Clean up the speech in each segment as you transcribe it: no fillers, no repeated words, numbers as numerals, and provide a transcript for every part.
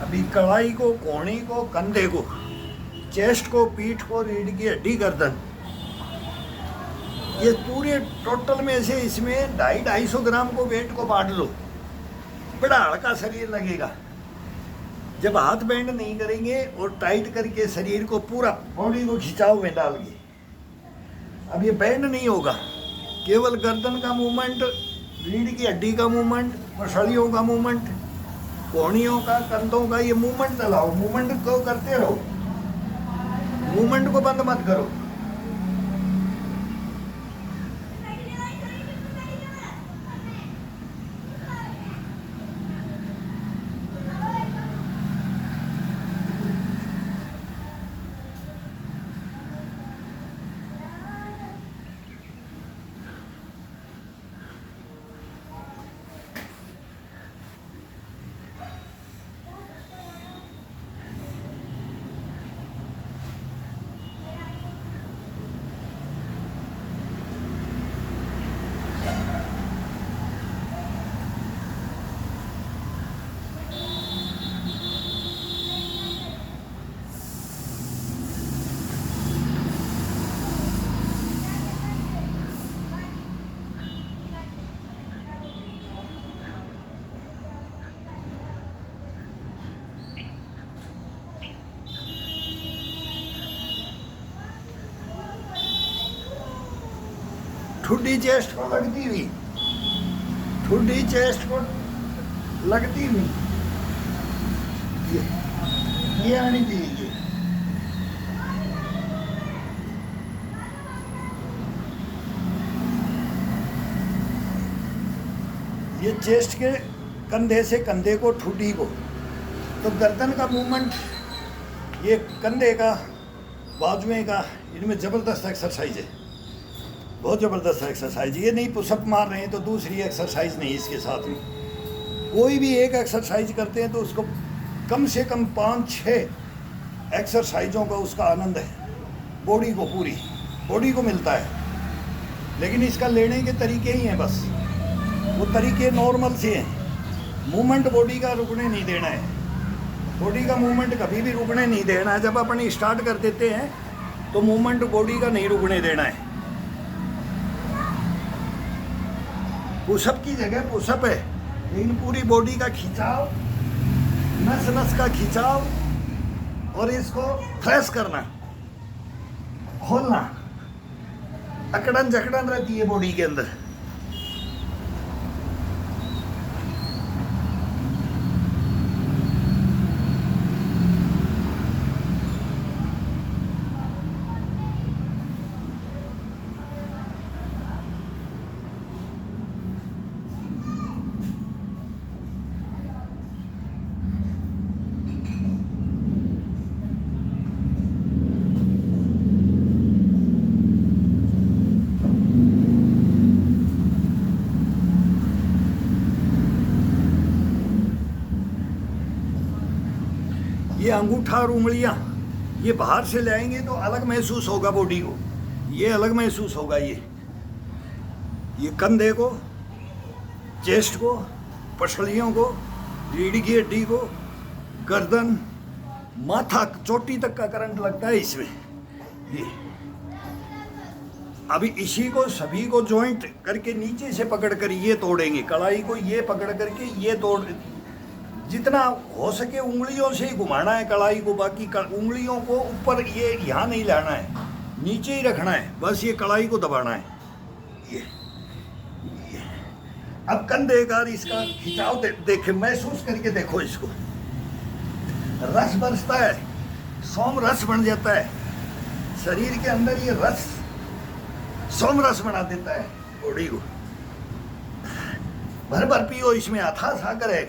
अभी कलाई को, कोहनी को, कंधे को, चेस्ट को, पीठ को, रीढ़ की हड्डी, गर्दन, ये पूरे टोटल में से इसमें 250-250 ग्राम को वेट को बांट लो, बड़ा हल्का शरीर लगेगा। जब हाथ बैंड नहीं करेंगे और टाइट करके शरीर को पूरा बॉडी को खिंचाव में डाल के, अब ये बैंड नहीं होगा, केवल गर्दन का मूवमेंट, रीढ़ की हड्डी का मूवमेंट, पसलियों का मूवमेंट, कोहनियों का, कंधों का, ये मूवमेंट चलाओ, मूवमेंट को करते रहो, मूवमेंट को बंद मत करो। ठुड्डी चेस्ट को लगती हुई, ठुड्डी चेस्ट को लगती हुई, ये आनी चाहिए। ये चेस्ट के कंधे से कंधे को, ठुड्डी को, तो गर्दन का मूवमेंट, ये कंधे का, बाजुएं का, इनमें ज़बरदस्त एक्सरसाइज है, बहुत ज़बरदस्त एक्सरसाइज। ये नहीं पुशअप मार रहे हैं तो दूसरी एक्सरसाइज नहीं, इसके साथ में कोई भी एक एक्सरसाइज करते हैं तो उसको कम से कम 5-6 एक्सरसाइजों का उसका आनंद है, बॉडी को, पूरी बॉडी को मिलता है। लेकिन इसका लेने के तरीके ही हैं, बस वो तरीके नॉर्मल से हैं। मूवमेंट बॉडी का रुकने नहीं देना है, बॉडी का मूवमेंट कभी भी रुकने नहीं देना है। जब अपन स्टार्ट कर देते हैं तो मूवमेंट बॉडी का नहीं रुकने देना है। पुशअप की जगह पुशअप है, लेकिन पूरी बॉडी का खिंचाव, नस नस का खिंचाव, और इसको फ्रेश करना, खोलना, अकड़न जकड़न रहती है बॉडी के अंदर। ये अंगूठा और उंगलियां, ये बाहर से ले आएंगे तो अलग महसूस होगा बॉडी को, ये अलग महसूस होगा। ये कंधे को, चेस्ट को, पसलियों को, रीढ़ की हड्डी को, गर्दन, माथा, चोटी तक का करंट लगता है इसमें। ये अभी इसी को सभी को जॉइंट करके नीचे से पकड़ कर ये तोड़ेंगे, कलाई को ये पकड़ करके ये तोड़, जितना हो सके उंगलियों से ही घुमाना है कलाई को, बाकी उंगलियों को ऊपर ये यहाँ नहीं लाना है, नीचे ही रखना है, बस ये कलाई को दबाना है। ये अब कंधे का इसका खिंचाव देखे, महसूस करके देखो इसको, रस बरसता है, सोम रस बन जाता है शरीर के अंदर, ये रस सोम रस बना देता है बॉडी को। भर भर पियो, इसमें अथाह सागर है,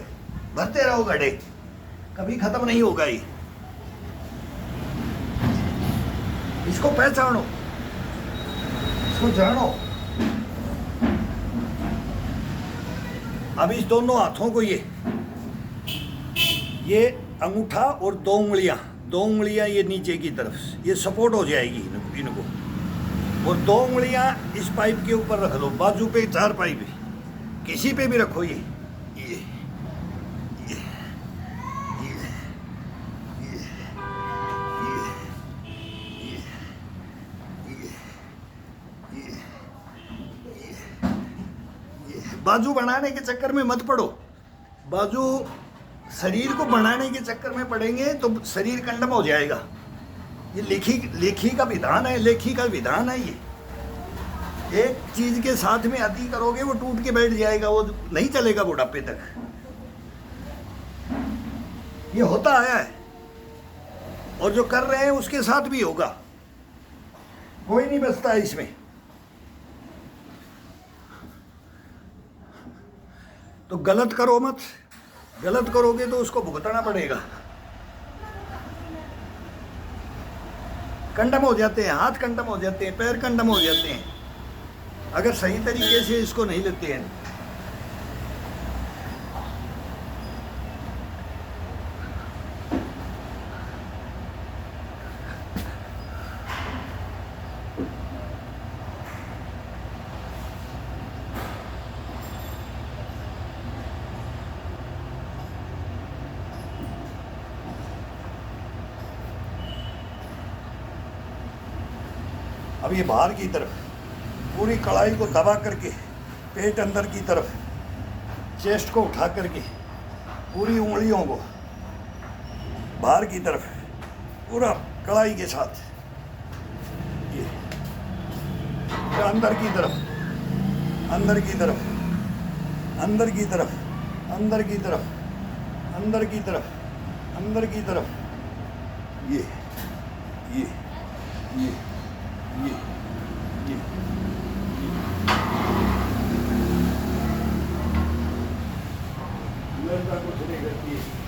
भरते रहो गड्ढे, कभी खत्म नहीं होगा ये। इसको पहचानो, इसको जानो। अब इस दोनों हाथों को ये अंगूठा और दो उंगलियां ये नीचे की तरफ, ये सपोर्ट हो जाएगी इनको, और दो उंगलियां इस पाइप के ऊपर रख लो, बाजू पे 4 पाइप किसी पे भी रखो। ये बाजू बनाने के चक्कर में मत पड़ो। बाजू शरीर को बनाने के चक्कर में पड़ेंगे तो शरीर कंडम हो जाएगा। ये लेखी का विधान है, लेखी का विधान है। ये एक चीज के साथ में अति करोगे वो टूट के बैठ जाएगा, वो नहीं चलेगा बुढ़ापे तक। ये होता आया है और जो कर रहे हैं उसके साथ भी होगा, कोई नहीं बचता है इसमें। तो गलत करो मत, गलत करोगे तो उसको भुगतना पड़ेगा। कंडम हो जाते हैं, हाथ कंडम हो जाते हैं, पैर कंडम हो जाते हैं अगर सही तरीके से इसको नहीं लेते हैं। अब ये बाहर की तरफ पूरी कढ़ाई को दबा करके, पेट अंदर की तरफ, चेस्ट को उठा करके पूरी उंगलियों को बाहर की तरफ पूरा कढ़ाई के साथ, ये अंदर की तरफ, अंदर की तरफ, अंदर की तरफ, अंदर की तरफ, अंदर की तरफ, अंदर की तरफ, ये ये ये ये ये लड़का कुछ नहीं करती है।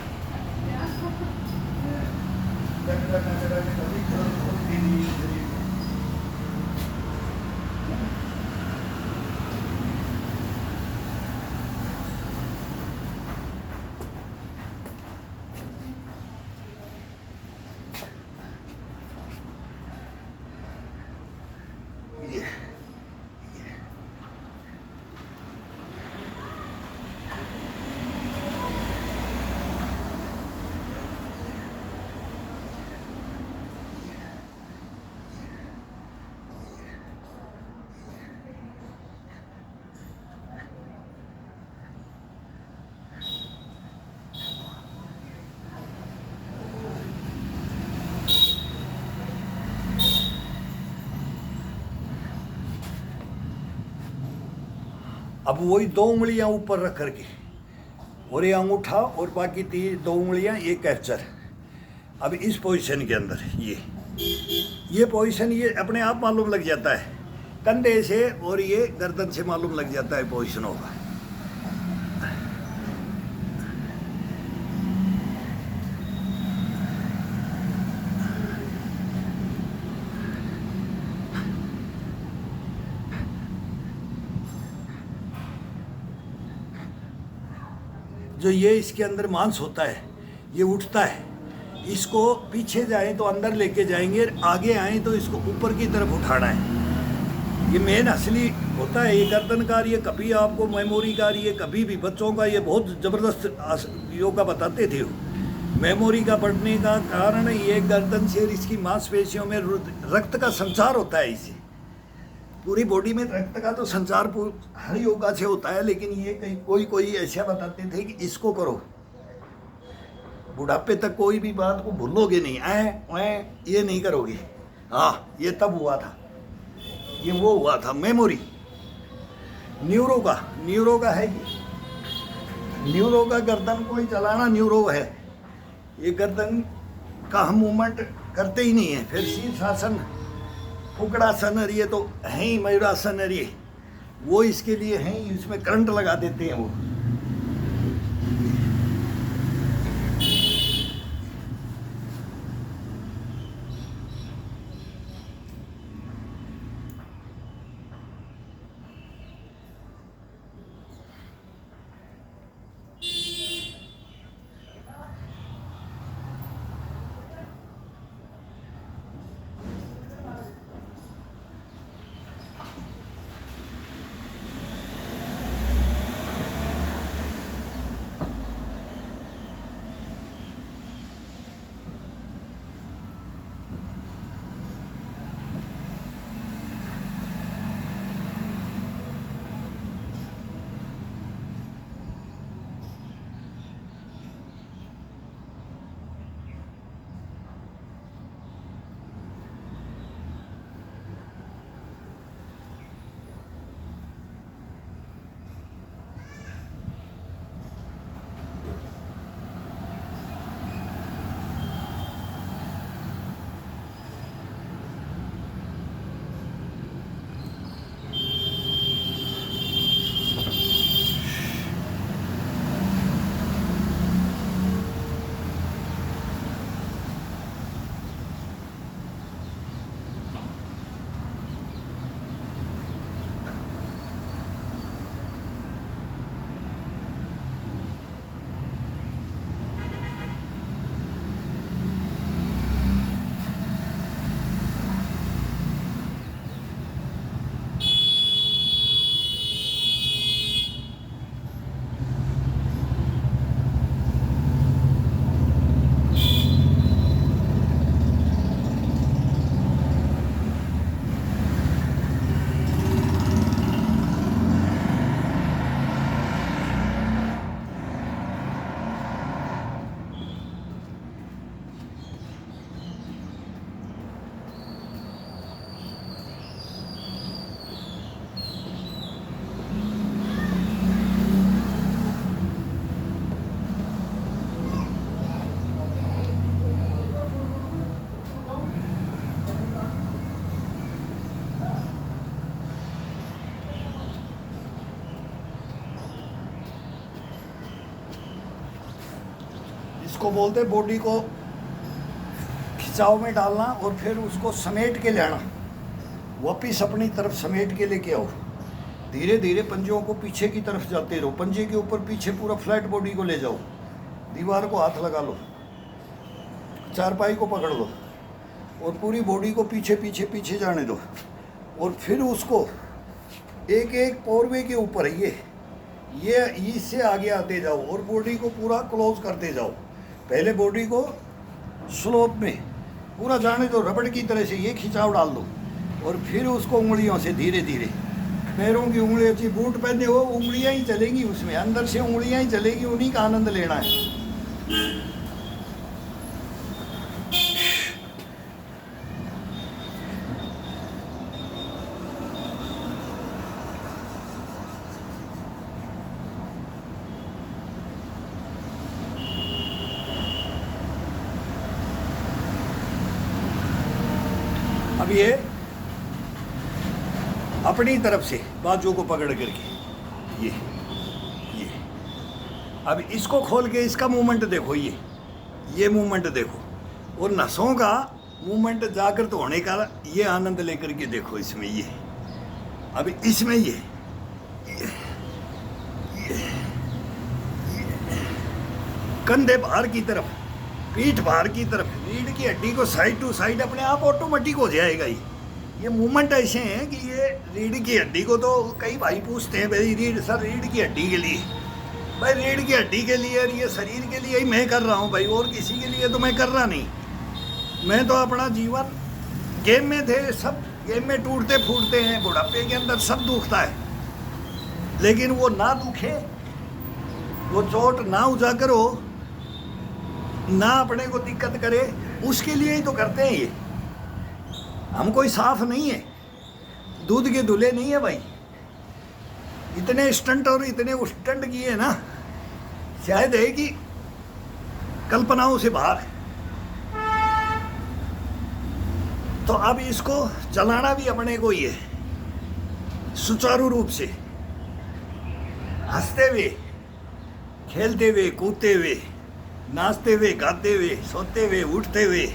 अब वही दो उंगलियां ऊपर रख करके और ये अंगूठा और बाकी दो उंगलियां, ये कैप्चर। अब इस पोजीशन के अंदर ये पोजीशन ये अपने आप मालूम लग जाता है कंधे से, और ये गर्दन से मालूम लग जाता है पोजीशन होगा। जो ये इसके अंदर मांस होता है ये उठता है, इसको पीछे जाएं तो अंदर लेके जाएंगे, आगे आएं तो इसको ऊपर की तरफ उठाना है। ये मेन असली होता है ये गर्दन का। ये कभी आपको मेमोरी का, ये कभी भी बच्चों का ये बहुत ज़बरदस्त योगा बताते थे। मेमोरी का बढ़ने का कारण ये गर्दन से इसकी मांसपेशियों में रक्त का संचार होता है। इसे पूरी बॉडी में रक्त का तो संचार हर योगा से होता है, लेकिन ये कहीं कोई ऐसा बताते थे कि इसको करो, बुढ़ापे तक कोई भी बात को भूलोगे नहीं, ये नहीं करोगे। हाँ, ये तब हुआ था, ये वो हुआ था मेमोरी। न्यूरो का है ये। न्यूरो का गर्दन को ही चलाना न्यूरो है। ये गर्दन का हम मूवमेंट करते ही नहीं है। फिर शीर्षासन, कुकड़ासन, और ये तो है ही मयूरासन, और ये वो इसके लिए हैं, इसमें करंट लगा देते हैं वो। इसको बोलते हैं बॉडी को खिंचाव में डालना और फिर उसको समेट के लाना, वापिस अपनी तरफ समेट के लेके आओ। धीरे धीरे पंजों को पीछे की तरफ जाते रहो, पंजे के ऊपर पीछे पूरा फ्लैट बॉडी को ले जाओ, दीवार को हाथ लगा लो, चारपाई को पकड़ लो और पूरी बॉडी को पीछे पीछे पीछे जाने दो। और फिर उसको एक एक पोरवे के ऊपर ये इससे आगे आते जाओ और बॉडी को पूरा क्लोज करते जाओ। पहले बॉडी को स्लोप में पूरा जाने दो, रबड़ की तरह से ये खिंचाव डाल दो और फिर उसको उंगलियों से धीरे धीरे, पैरों की उंगलियों से, बूट पहने हो उंगलियां ही चलेंगी उसमें, अंदर से उंगलियां ही चलेगी, उन्हीं का आनंद लेना है। अब ये अपनी तरफ से बाजू को पकड़ करके ये अब इसको खोल के इसका मूवमेंट देखो, ये मूवमेंट देखो और नसों का मूवमेंट जागृत होने का ये आनंद लेकर के देखो इसमें। ये अब इसमें ये कंधे बाहर की तरफ, पीठ बाहर की तरफ, रीढ़ की हड्डी को साइड टू साइड अपने आप ऑटोमेटिक हो जाएगा। ये मूवमेंट ऐसे हैं कि ये रीढ़ की हड्डी को, तो कई भाई पूछते हैं भाई रीढ़ की हड्डी के लिए, भाई रीढ़ की हड्डी के लिए और ये शरीर के लिए ही मैं कर रहा हूँ भाई, और किसी के लिए तो मैं कर रहा नहीं। मैं तो अपना जीवन गेम में थे, सब गेम में टूटते फूटते हैं, बुढ़ापे के अंदर सब दुखता है, लेकिन वो ना दुखे, वो चोट ना उजागर हो, ना अपने को दिक्कत करे, उसके लिए ही तो करते हैं ये। हम कोई साफ नहीं है, दूध के दूल्हे नहीं है भाई। इतने स्टंट और इतने स्टंट किए ना, शायद है कि कल्पनाओं से बाहर है। तो अब इसको चलाना भी अपने को ही है, सुचारू रूप से, हंसते हुए, खेलते हुए, कूदते हुए, नाचते हुए, गाते हुए, सोते हुए, उठते हुए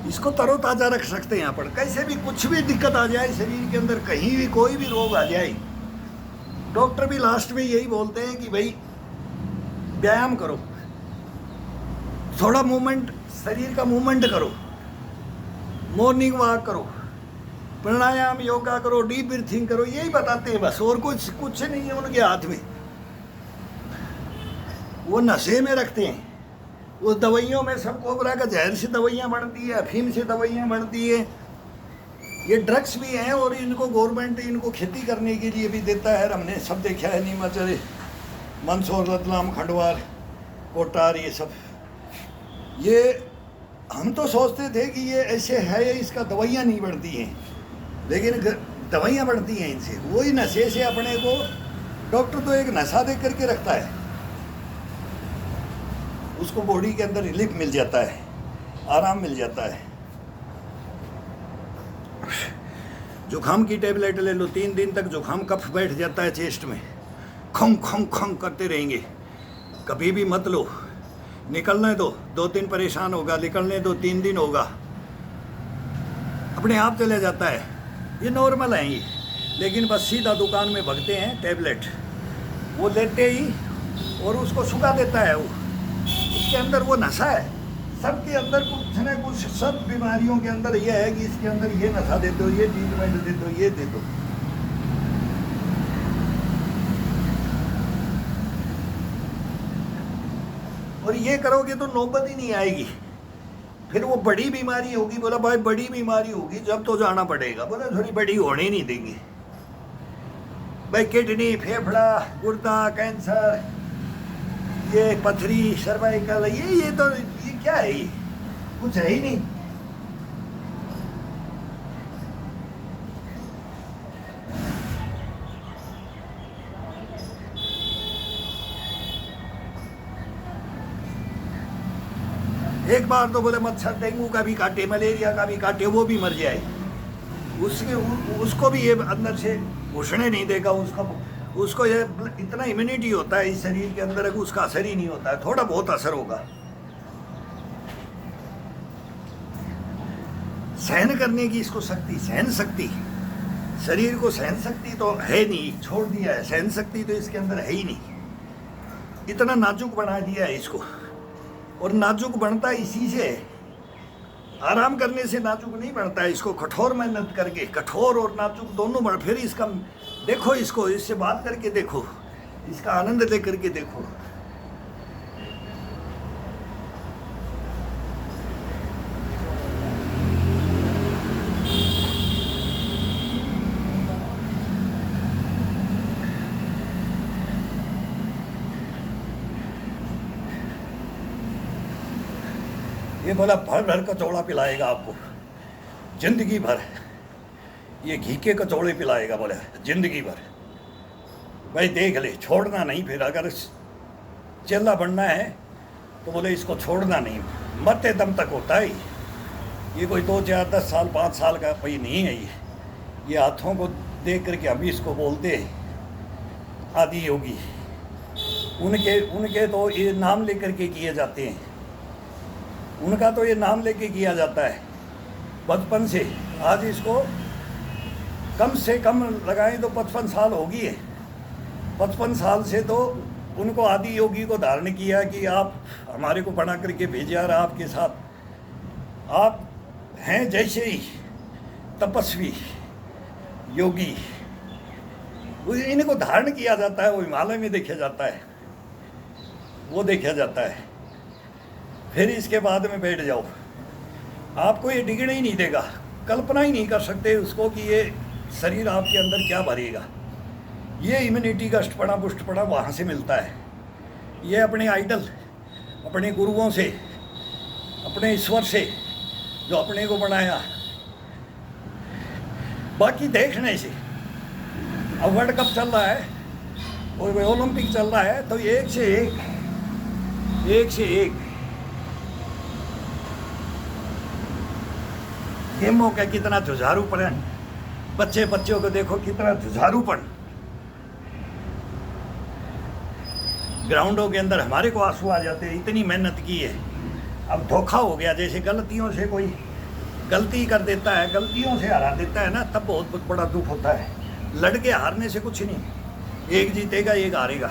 इसको तरोताजा रख सकते हैं। यहाँ पर कैसे भी कुछ भी दिक्कत आ जाए शरीर के अंदर, कहीं भी कोई भी रोग आ जाए, डॉक्टर भी लास्ट में यही बोलते हैं कि भाई व्यायाम करो, थोड़ा मूवमेंट, शरीर का मूवमेंट करो, मॉर्निंग वॉक करो, प्राणायाम, योगा करो, डीप ब्रीथिंग करो, यही बताते हैं बस, और कुछ नहीं है उनके हाथ में। वो नशे में रखते हैं, वो दवाइयों में सब कोबरा का जहर से दवाइयाँ बनती है, अफीम से दवाइयाँ बनती है, ये ड्रग्स भी हैं, और इनको गवर्नमेंट इनको खेती करने के लिए भी देता है। हमने सब देखा है, नीमाचल, मंदसौर, रतलाम, खंडवार, कोटार, ये सब। ये हम तो सोचते थे कि ये ऐसे है, इसका दवाइयाँ नहीं बढ़ती हैं, लेकिन दवाइयाँ बढ़ती हैं इनसे। वही नशे से अपने को डॉक्टर तो एक नशा दे करके रखता है, उसको बॉडी के अंदर रिलीफ मिल जाता है, आराम मिल जाता है। जुकाम की टेबलेट ले लो, 3 दिन तक जुकाम कफ बैठ जाता है चेस्ट में, खंग खंग खंग करते रहेंगे, कभी भी मत लो, निकलने दो, 2 दिन परेशान होगा, निकलने दो, 3 दिन होगा, अपने आप चले जाता है। ये नॉर्मल है ये, लेकिन बस सीधा दुकान में भगते हैं टेबलेट, वो लेते ही और उसको सुखा देता है। वो उसके अंदर वो नशा है, सबके अंदर कुछ न कुछ, सब बीमारियों के अंदर ये है कि इसके अंदर ये नशा दे दो, ये ट्रीटमेंट दे दो, ये दे दो। और ये करोगे तो नौबत ही नहीं आएगी, फिर वो बड़ी बीमारी होगी। बोला भाई बड़ी बीमारी होगी जब तो जाना पड़ेगा, बोला थोड़ी बड़ी होने नहीं देंगे भाई, किडनी, फेफड़ा, गुर्दा, कैंसर, ये पथरी, सर्वाइकल, ये तो ये क्या है, ये कुछ है ही नहीं। एक बार तो बोले मच्छर डेंगू का भी काटे, मलेरिया का भी काटे, वो भी मर जाए, उसको भी ये अंदर से घुसने नहीं देगा, उसका उसको ये इतना इम्यूनिटी होता है इस शरीर के अंदर कि उसका असर ही नहीं होता है, थोड़ा बहुत असर होगा। सहन करने की इसको शक्ति, सहन शक्ति, शरीर को सहन शक्ति तो है नहीं, छोड़ दिया है, सहन शक्ति तो इसके अंदर है ही नहीं, इतना नाजुक बना दिया है इसको। और नाजुक बनता इसी से, आराम करने से नाजुक नहीं बनता है, इसको कठोर मेहनत करके, कठोर और नाजुक दोनों बन। फिर इसका देखो, इसको इससे बात करके देखो, इसका आनंद ले करके देखो। ये बोला भर भर कचौड़ा पिलाएगा आपको जिंदगी भर, ये घी के कचौड़े पिलाएगा बोले जिंदगी भर। भाई देख ले, छोड़ना नहीं। फिर अगर चेला बनना है तो बोले इसको छोड़ना नहीं, मरते दम तक होता है। ये कोई 2 4 10 साल 5 साल का भाई नहीं है। ये हाथों को देख करके हम इसको बोलते आदि योगी। उनके तो ये नाम लेकर के किए जाते हैं, उनका तो ये नाम लेके किया जाता है बचपन से। आज इसको कम से कम लगाएं तो 55 साल होगी है। 55 साल से तो उनको आदि योगी को धारण किया कि आप हमारे को बना करके भेजे, और आपके साथ आप हैं जैसे ही तपस्वी योगी, इनको धारण किया जाता है। वो हिमालय में देखा जाता है, वो देखा जाता है। फिर इसके बाद में बैठ जाओ, आपको ये डिगने ही नहीं देगा, कल्पना ही नहीं कर सकते उसको कि ये शरीर आपके अंदर क्या भरेगा। ये इम्यूनिटी का अष्टपणा पुष्टपणा वहाँ से मिलता है। ये अपने आइडल, अपने गुरुओं से, अपने ईश्वर से जो अपने को बनाया, बाकी देखने से। अब वर्ल्ड कप चल रहा है और ओलंपिक चल रहा है, तो एक से एक गेमों का कितना जुझारूपन है। बच्चों को देखो कितना जुझारूपन। ग्राउंडों के अंदर हमारे को आंसू आ जाते हैं, इतनी मेहनत की है। अब धोखा हो गया, जैसे गलतियों से कोई गलती कर देता है, गलतियों से हरा देता है ना, तब बहुत बड़ा दुख होता है। लड़के हारने से कुछ नहीं, एक जीतेगा एक हारेगा।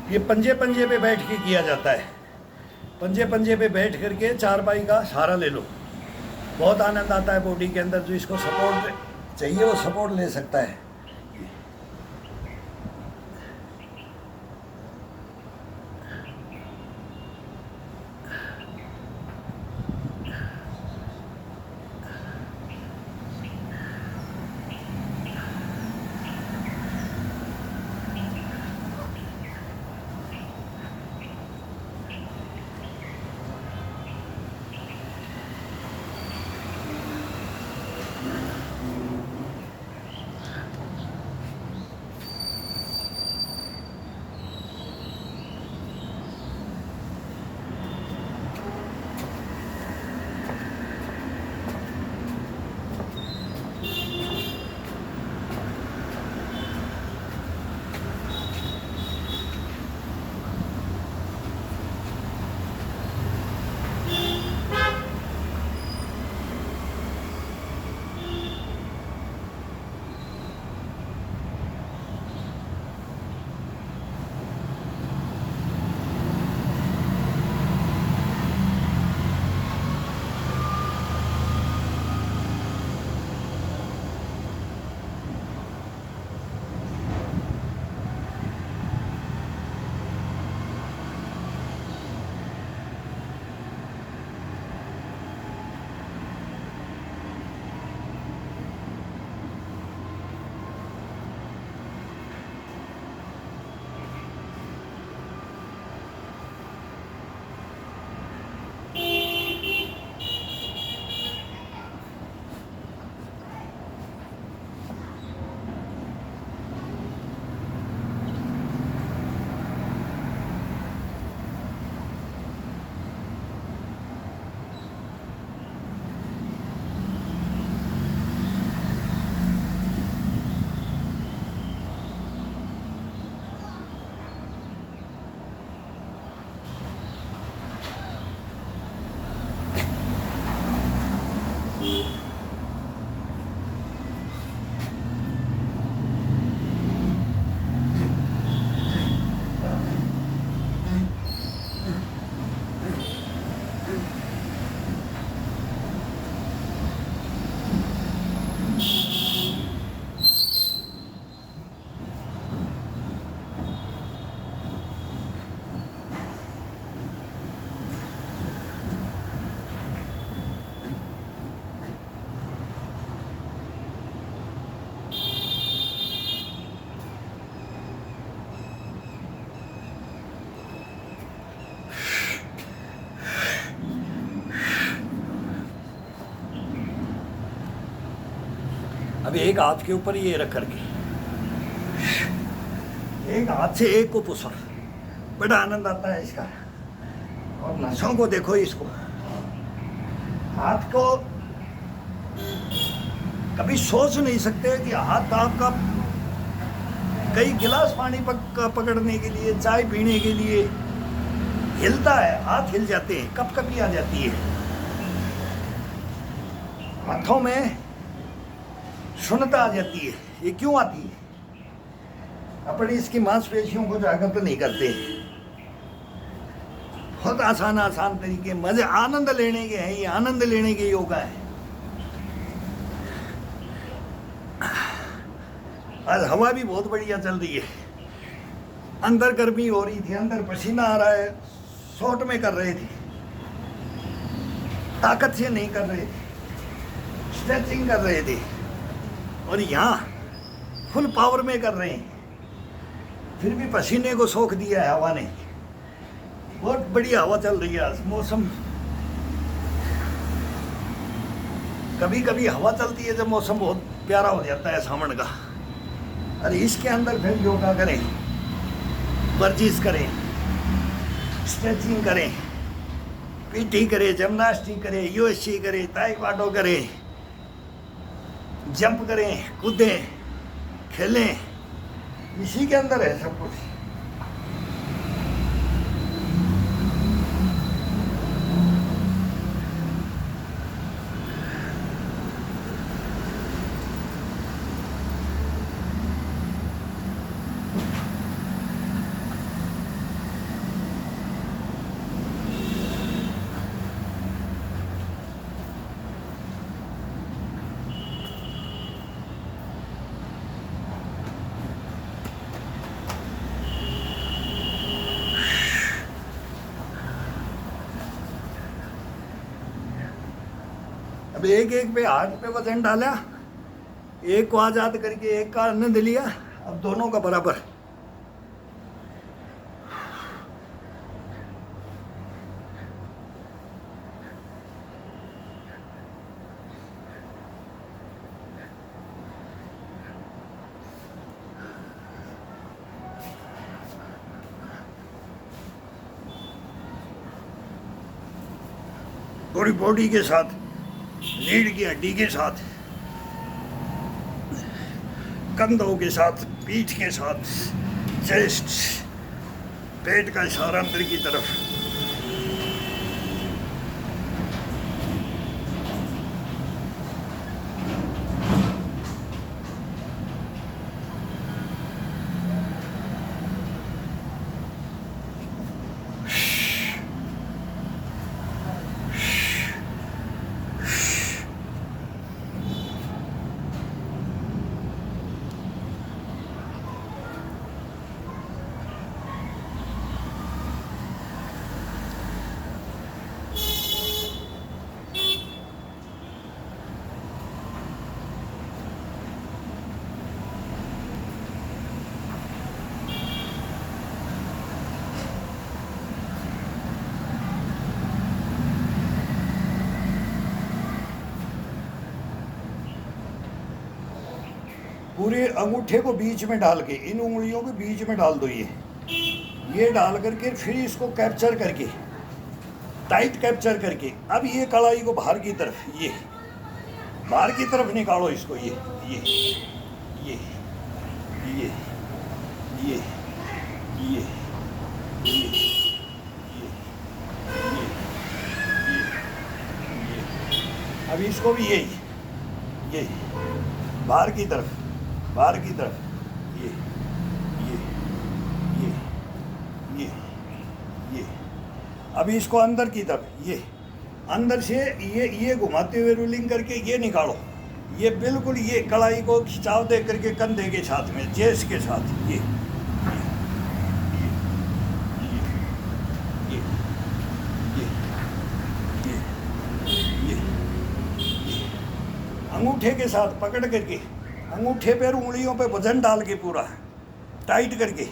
ये पंजे पे बैठ के किया जाता है। पंजे पे बैठ करके चारपाई का सहारा ले लो, बहुत आनंद आता है बॉडी के अंदर। जो इसको सपोर्ट चाहिए वो सपोर्ट ले सकता है। अभी एक हाथ के ऊपर ये रख करके एक हाथ से एक को पुशर, बड़ा आनंद आता है इसका। और नसों को देखो, इसको हाथ को कभी सोच नहीं सकते कि हाथ आपका कई गिलास पानी पकड़ने के लिए, चाय पीने के लिए हिलता है, हाथ हिल जाते हैं, कपकपी आ जाती है हाथों में, सुन्नता आ जाती है। ये क्यों आती है? अपनी इसकी मांसपेशियों को जागृत नहीं करते। बहुत आसान तरीके, मजे आनंद लेने के हैं, ये आनंद लेने के योगा है। आज हवा भी बहुत बढ़िया चल रही है, अंदर गर्मी हो रही थी, अंदर पसीना आ रहा है, शॉर्ट में कर रहे थे, ताकत से नहीं कर रहे थे, स्ट्रेचिंग कर रहे थे, और यहाँ फुल पावर में कर रहे हैं, फिर भी पसीने को सोख दिया है हवा ने। बहुत बढ़िया हवा चल रही है आज। मौसम, कभी कभी हवा चलती है जब मौसम बहुत प्यारा हो जाता है सावन का। अरे इसके अंदर फिर योगा करें, वर्जिश करें, स्ट्रेचिंग करें, पीटी करें, जिम्नास्टिक करें, यूएससी करें, ताइक्वांडो करें, जंप करें, कूदें, खेलें, इसी के अंदर है सब कुछ। अब एक एक पे हाथ पे वजन डाला, एक को आजाद करके एक का आनंद लिया, अब दोनों का बराबर। थोड़ी बॉडी के साथ, रीढ़ की हड्डी के साथ, कंधों के साथ, पीठ के साथ, चेस्ट, पेट का इशारा अंदर की तरफ। पूरे अंगूठे को बीच में डाल के, इन उंगलियों के बीच में डाल दो, ये डाल करके फिर इसको कैप्चर करके, टाइट कैप्चर करके, अब ये कलाई को बाहर की तरफ, ये बाहर की तरफ निकालो इसको, ये ये ये ये ये ये अब इसको भी ये बाहर की तरफ, बाहर की तरफ, ये अभी इसको अंदर की तरफ, ये अंदर से ये घुमाते हुए रोलिंग करके ये निकालो, ये बिल्कुल ये कलाई को खिंचाव दे करके कंधे के साथ में, चेस्ट के साथ, ये अंगूठे के साथ पकड़ करके, अंगूठे पर उंगलियों पे वजन डाल के पूरा टाइट करके,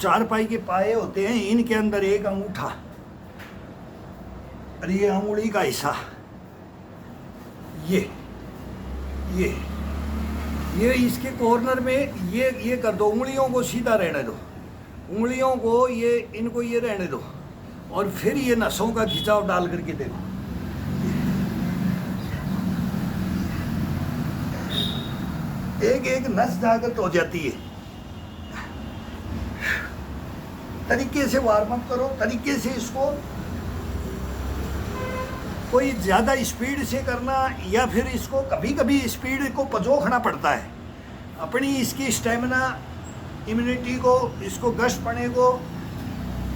चारपाई के पाए होते हैं, इनके अंदर एक अंगूठा और ये अंगुली का हिस्सा, ये इसके कॉर्नर में ये कर दो। उंगलियों को सीधा रहने दो, उंगलियों को ये इनको ये रहने दो, और फिर ये नसों का खिंचाव डाल करके देखो। एक एक नस जागृत हो जाती है। तरीके से वार्म अप करो, तरीके से इसको, कोई ज़्यादा स्पीड से करना या फिर इसको कभी कभी स्पीड को पजोखना पड़ता है। अपनी इसकी स्टेमिना, इम्यूनिटी को, इसको गश्तपने को,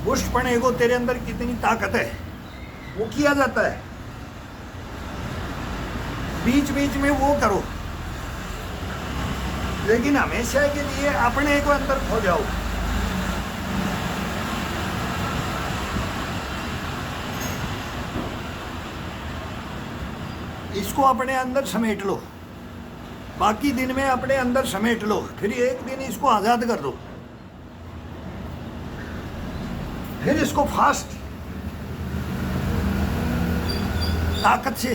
पुष्टपने को, तेरे अंदर कितनी ताकत है वो किया जाता है। बीच बीच में वो करो, लेकिन हमेशा के लिए अपने को अंदर खो जाओ। इसको अपने अंदर समेट लो, बाकी दिन में अपने अंदर समेट लो, फिर एक दिन इसको आज़ाद कर दो, फिर इसको फास्ट ताकत से,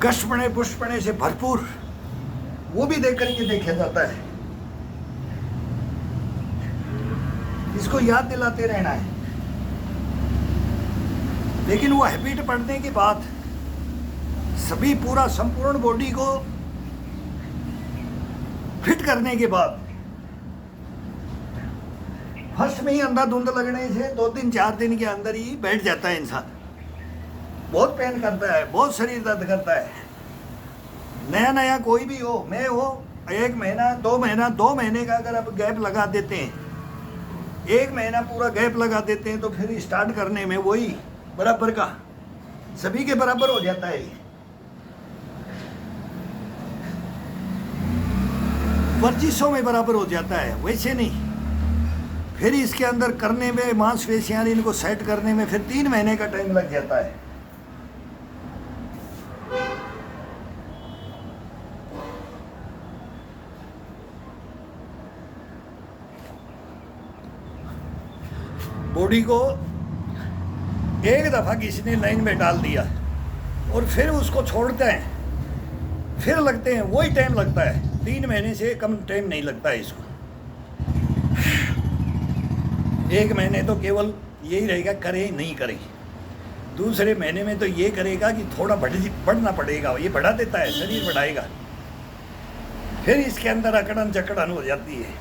गश्तपने पुष्टपने से भरपूर वो भी देख करके देखा जाता है। इसको याद दिलाते रहना है। लेकिन वो हैबिट पड़ने के बाद सभी पूरा संपूर्ण बॉडी को फिट करने के बाद फर्स्ट में ही अंधाधुंध लगने से 2-3-4 दिन के अंदर ही बैठ जाता है इंसान। बहुत पेन करता है, बहुत शरीर दर्द करता है। नया नया कोई भी हो, मैं हो, 1 महीना 2 महीना 2 महीने का अगर आप गैप लगा देते हैं, 1 महीना पूरा गैप लगा देते हैं, तो फिर स्टार्ट करने में वही बराबर का सभी के बराबर हो जाता है। वर्जिशों में बराबर हो जाता है, वैसे नहीं। फिर इसके अंदर करने में, मांसपेशियां इनको सेट करने में फिर 3 महीने का टाइम लग जाता है। बॉडी को एक दफ़ा किसी ने लाइन में डाल दिया और फिर उसको छोड़ते हैं, फिर लगते हैं, वही टाइम लगता है। 3 महीने से कम टाइम नहीं लगता है इसको। 1 महीने तो केवल यही रहेगा, करे नहीं करे। दूसरे महीने में तो ये करेगा कि थोड़ा बढ़ना पड़ेगा, ये बढ़ा देता है, शरीर बढ़ाएगा। फिर इसके अंदर अकड़न जकड़न हो जाती है।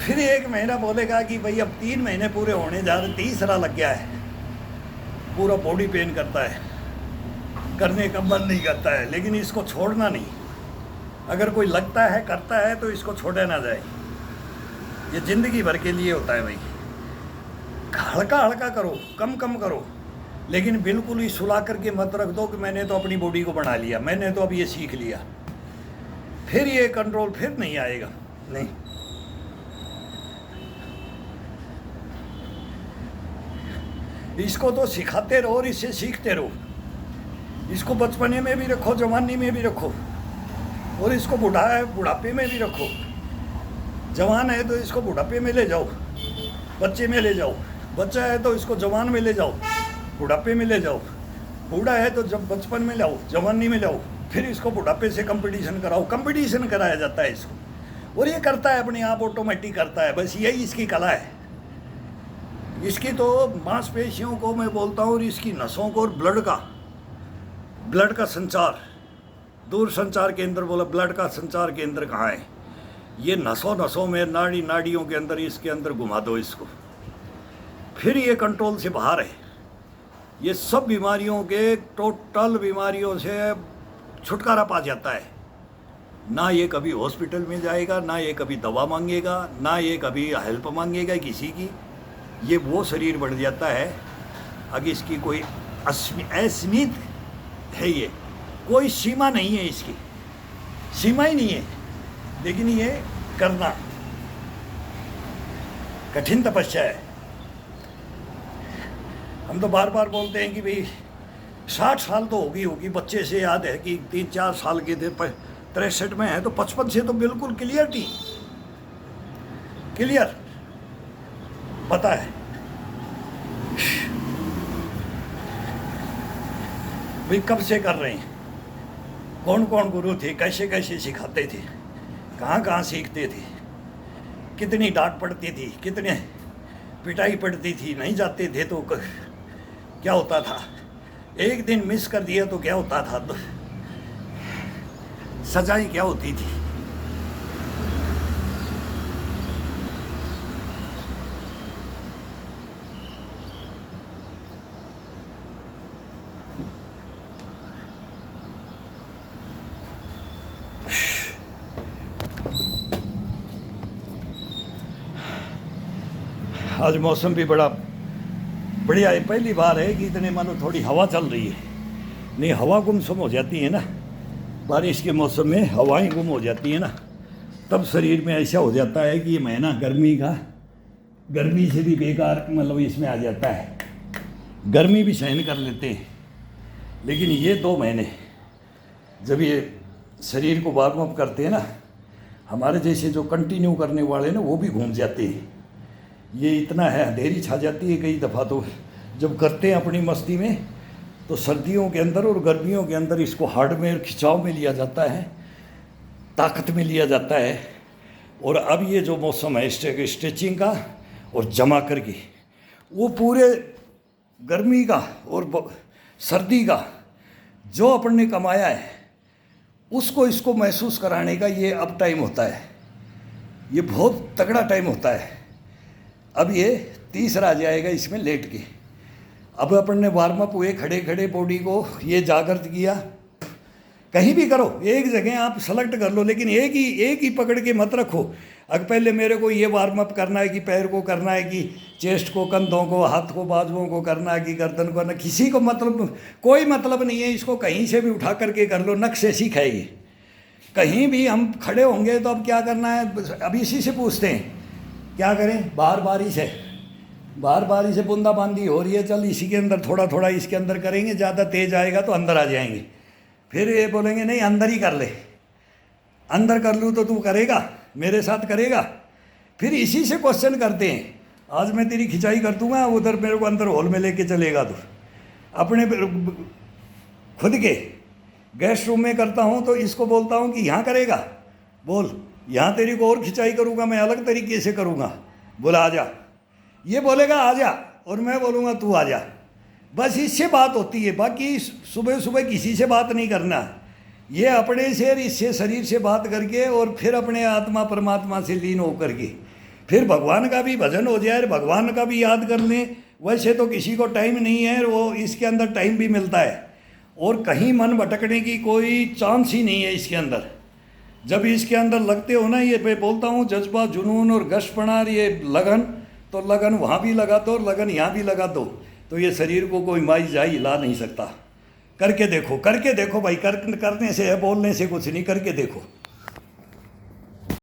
फिर 1 महीना बोलेगा कि भाई अब 3 महीने पूरे होने जा रहे, तीसरा लग गया है, पूरा बॉडी पेन करता है, करने का मन नहीं करता है। लेकिन इसको छोड़ना नहीं। अगर कोई लगता है, करता है, तो इसको छोड़ा ना जाए। ये ज़िंदगी भर के लिए होता है भाई। हल्का हल्का करो, कम कम करो, लेकिन बिल्कुल ही सुला करके मत रख दो कि मैंने तो अपनी बॉडी को बना लिया, मैंने तो अब ये सीख लिया, फिर ये कंट्रोल फिर नहीं आएगा। नहीं, इसको तो सिखाते रहो और इससे सीखते रहो। इसको बचपने में भी रखो, जवानी में भी रखो, और इसको बुढ़ापे में भी रखो। जवान है तो इसको बुढ़ापे में ले जाओ, बच्चे में ले जाओ। बच्चा है तो इसको जवान में ले जाओ, बुढ़ापे में ले जाओ। बूढ़ा है तो जब बचपन में लाओ, जवानी में लाओ, फिर इसको बुढ़ापे से कंपटीशन कराओ। कंपटीशन कराया जाता है इसको, और ये करता है अपने आप, ऑटोमेटिक करता है। बस यही इसकी कला है। इसकी तो मांसपेशियों को मैं बोलता हूँ, और इसकी नसों को, और ब्लड का संचार, दूर संचार केंद्र बोला, ब्लड का संचार केंद्र कहाँ है? ये नसों में, नाड़ियों के अंदर, इसके अंदर घुमा दो इसको, फिर ये कंट्रोल से बाहर है। ये सब बीमारियों के, टोटल बीमारियों से छुटकारा पा जाता है। ना ये कभी हॉस्पिटल में जाएगा, ना ये कभी दवा मांगेगा, ना ये कभी हेल्प मांगेगा किसी की। ये वो शरीर बढ़ जाता है। अगर इसकी कोई असीमित है, ये कोई सीमा नहीं है, इसकी सीमा ही नहीं है। लेकिन ये करना कठिन तपस्या है। हम तो बार बार बोलते हैं कि भाई 60 साल तो होगी। बच्चे से याद है कि 3-4 साल के थे, 63 में है, तो 55 से तो बिल्कुल क्लियरिटी। क्लियर पता है भाई कब से कर रहे हैं, कौन कौन गुरु थे, कैसे कैसे सिखाते थे, कहाँ कहाँ सीखते थे, कितनी डांट पड़ती थी, कितने पिटाई पड़ती थी, नहीं जाते थे तो क्या होता था, एक दिन मिस कर दिया तो क्या होता था, तो सजाई क्या होती थी। आज मौसम भी बड़ा बढ़िया है, पहली बार है कि इतने मानो थोड़ी हवा चल रही है, नहीं हवा गुमसुम हो जाती है ना, बारिश के मौसम में हवाएं गुम हो जाती है ना, तब शरीर में ऐसा हो जाता है कि ये महीना गर्मी से भी बेकार मतलब इसमें आ जाता है, गर्मी भी सहन कर लेते हैं, लेकिन ये 2 महीने जब ये शरीर को वार्म अप करते हैं ना, हमारे जैसे जो कंटिन्यू करने वाले ना वो भी घूम जाते हैं, ये इतना है अंधेरी छा जाती है कई दफ़ा, तो जब करते हैं अपनी मस्ती में तो सर्दियों के अंदर और गर्मियों के अंदर इसको हार्डवेयर खिंचाव में लिया जाता है, ताकत में लिया जाता है। और अब ये जो मौसम है स्ट्रेचिंग का और जमा करके वो पूरे गर्मी का और सर्दी का जो अपन ने कमाया है उसको इसको महसूस कराने का ये अब टाइम होता है, ये बहुत तगड़ा टाइम होता है। अब ये तीसरा आ जाएगा इसमें लेट के, अब अपन ने वार्म अप हुए खड़े खड़े बॉडी को ये जागृत किया, कहीं भी करो एक जगह आप सेलेक्ट कर लो, लेकिन एक ही पकड़ के मत रखो। अगर पहले मेरे को ये वार्म अप करना है कि पैर को करना है कि चेस्ट को, कंधों को, हाथ को, बाजुओं को करना है कि गर्दन को करना, किसी को मतलब कोई मतलब नहीं है, इसको कहीं से भी उठा करके कर लो, नक से सीखा है ये। कहीं भी हम खड़े होंगे तो अब क्या करना है, अब इसी से पूछते हैं क्या करें, बार बारी से बूंदाबांदी हो रही है, चल इसी के अंदर थोड़ा थोड़ा इसके अंदर करेंगे, ज़्यादा तेज आएगा तो अंदर आ जाएंगे, फिर ये बोलेंगे नहीं अंदर ही कर ले, अंदर कर लूँ तो तू करेगा, मेरे साथ करेगा, फिर इसी से क्वेश्चन करते हैं। आज मैं तेरी खिंचाई कर दूंगा, उधर मेरे को अंदर हॉल में लेके चलेगा, तो अपने खुद के गेस्ट रूम में करता हूँ तो इसको बोलता हूँ कि यहाँ करेगा, बोल यहाँ तेरी को और खिंचाई करूँगा, मैं अलग तरीके से करूँगा, बोला आ जा, ये बोलेगा आ जा और मैं बोलूँगा तू आ जा, बस इससे बात होती है। बाकी सुबह सुबह किसी से बात नहीं करना, ये अपने से इससे शरीर से बात करके और फिर अपने आत्मा परमात्मा से लीन होकर के फिर भगवान का भी भजन हो जाए, भगवान का भी याद कर लें। वैसे तो किसी को टाइम नहीं है, वो इसके अंदर टाइम भी मिलता है और कहीं मन भटकने की कोई चांस ही नहीं है इसके अंदर। जब इसके अंदर लगते हो ना, ये मैं बोलता हूँ जज्बा, जुनून और गशपना, ये लगन, तो लगन वहाँ भी लगा दो और लगन यहाँ भी लगा दो, तो ये शरीर को कोई माई जाई हिला नहीं सकता। करके देखो भाई, करने से है, बोलने से कुछ नहीं, करके देखो।